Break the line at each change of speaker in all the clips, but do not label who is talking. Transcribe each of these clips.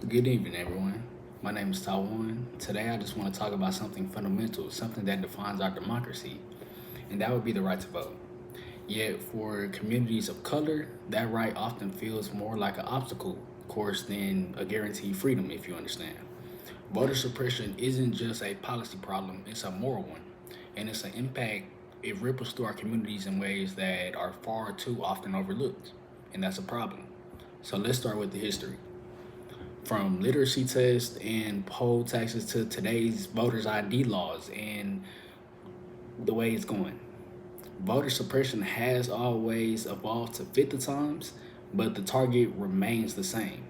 Good evening, everyone. My name is Tawan. Today, I just want to talk about something fundamental, something that defines our democracy, and that would be the right to vote. Yet, for communities of color, that right often feels more like an obstacle course than a guaranteed freedom, if you understand. Voter suppression isn't just a policy problem, it's a moral one, and it's an impact. It ripples through our communities in ways that are far too often overlooked, and that's a problem. So, let's start with the history. From literacy tests and poll taxes to today's voters' ID laws and the way it's going. Voter suppression has always evolved to fit the times, but the target remains the same.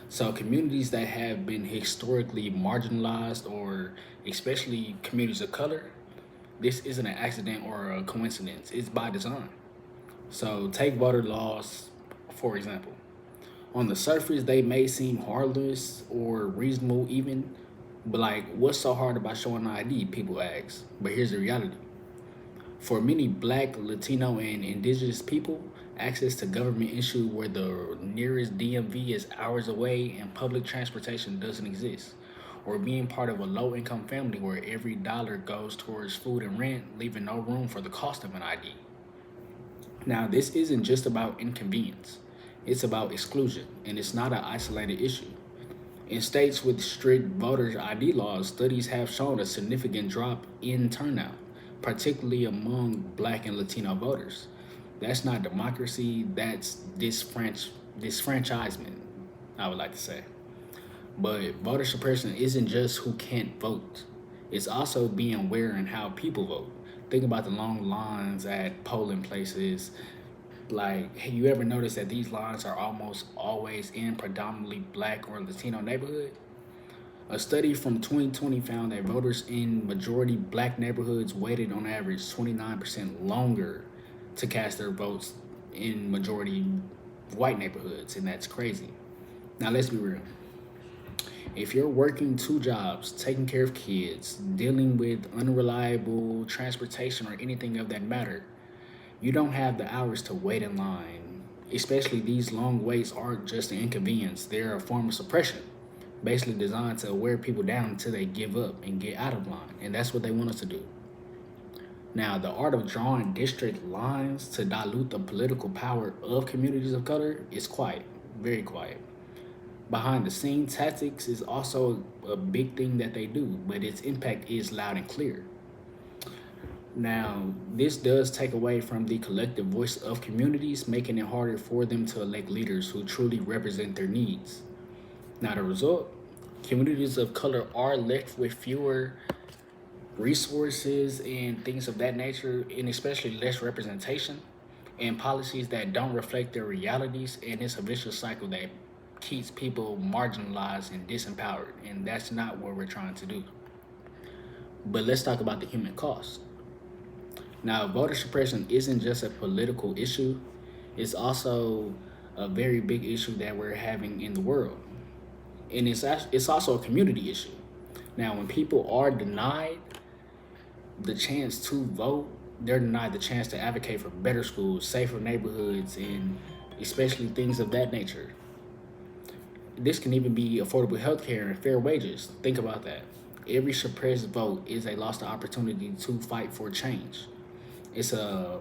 So, communities that have been historically marginalized, or especially communities of color, this isn't an accident or a coincidence, it's by design. So, take voter laws, for example. On the surface, they may seem harmless or reasonable, even. But like, what's so hard about showing an ID? People ask. But here's the reality: for many Black, Latino, and Indigenous people, access to government issue where the nearest DMV is hours away and public transportation doesn't exist, or being part of a low-income family where every dollar goes towards food and rent, leaving no room for the cost of an ID. Now, this isn't just about inconvenience, it's about exclusion, and it's not an isolated issue. In states with strict voter ID laws, studies have shown a significant drop in turnout, particularly among Black and Latino voters. That's not democracy, that's disfranchisement, I would like to say. But voter suppression isn't just who can't vote. It's also being aware in how people vote. Think about the long lines at polling places. Like, hey, you ever notice that these lines are almost always in predominantly Black or Latino neighborhood? A study from 2020 found that voters in majority Black neighborhoods waited on average 29% longer to cast their votes in majority white neighborhoods, and that's crazy. Now, let's be real. If you're working two jobs, taking care of kids, dealing with unreliable transportation or anything of that matter, you don't have the hours to wait in line. Especially these long waits aren't just an inconvenience, they're a form of suppression, basically designed to wear people down until they give up and get out of line. And that's what they want us to do. Now, the art of drawing district lines to dilute the political power of communities of color is quiet, very quiet. Behind the scene tactics is also a big thing that they do, but its impact is loud and clear. Now, this does take away from the collective voice of communities, making it harder for them to elect leaders who truly represent their needs. Now, the result: communities of color are left with fewer resources and things of that nature, and especially less representation and policies that don't reflect their realities. And it's a vicious cycle that keeps people marginalized and disempowered. And that's not what we're trying to do. But let's talk about the human cost. Now, voter suppression isn't just a political issue, it's also a very big issue that we're having in the world. And it's also a community issue. Now, when people are denied the chance to vote, they're denied the chance to advocate for better schools, safer neighborhoods, and especially things of that nature. This can even be affordable health care and fair wages. Think about that. Every suppressed vote is a lost opportunity to fight for change. It's a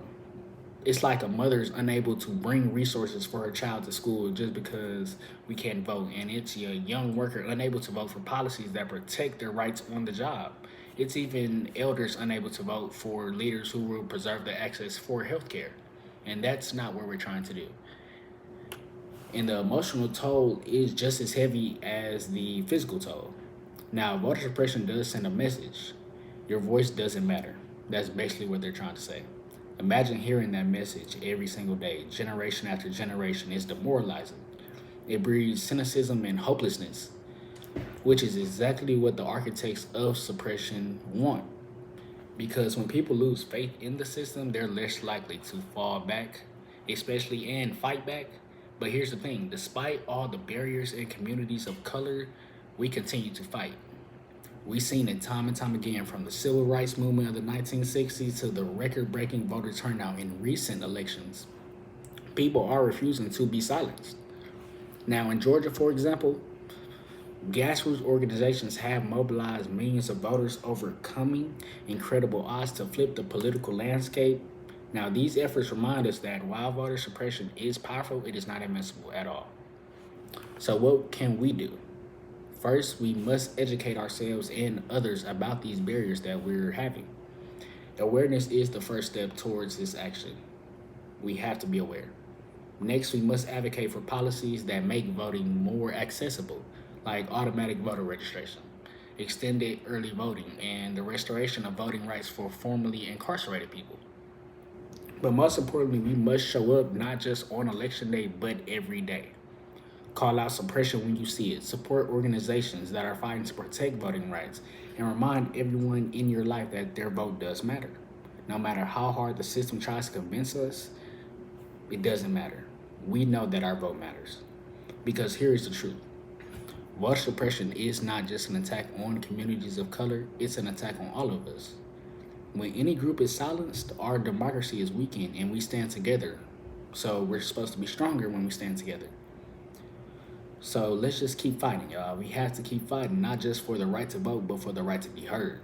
it's like a mother's unable to bring resources for her child to school just because we can't vote, and it's a young worker unable to vote for policies that protect their rights on the job. It's even elders unable to vote for leaders who will preserve the access for healthcare, and that's not what we're trying to do. And the emotional toll is just as heavy as the physical toll. Now, voter suppression does send a message: your voice doesn't matter. That's basically what they're trying to say. Imagine hearing that message every single day, generation after generation. It's demoralizing. It breeds cynicism and hopelessness, which is exactly what the architects of suppression want. Because when people lose faith in the system, they're less likely to fall back, especially and fight back. But here's the thing: despite all the barriers in communities of color, we continue to fight. We've seen it time and time again, from the civil rights movement of the 1960s to the record breaking voter turnout in recent elections. People are refusing to be silenced. Now, in Georgia, for example, Grassroots organizations have mobilized millions of voters, overcoming incredible odds to flip the political landscape. Now, these efforts remind us that while voter suppression is powerful, it is not invincible at all. So, what can we do? First, we must educate ourselves and others about these barriers that we're having. Awareness is the first step towards this action. We have to be aware. Next, we must advocate for policies that make voting more accessible, like automatic voter registration, extended early voting, and the restoration of voting rights for formerly incarcerated people. But most importantly, we must show up not just on election day, but every day. Call out suppression when you see it. Support organizations that are fighting to protect voting rights. And remind everyone in your life that their vote does matter. No matter how hard the system tries to convince us, it doesn't matter. We know that our vote matters. Because here is the truth: voter suppression is not just an attack on communities of color, it's an attack on all of us. When any group is silenced, our democracy is weakened and we stand together. So we're supposed to be stronger when we stand together. So let's just keep fighting, y'all. We have to keep fighting, not just for the right to vote, but for the right to be heard.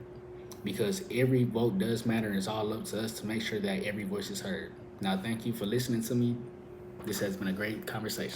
Because every vote does matter, and it's all up to us to make sure that every voice is heard. Now, thank you for listening to me. This has been a great conversation.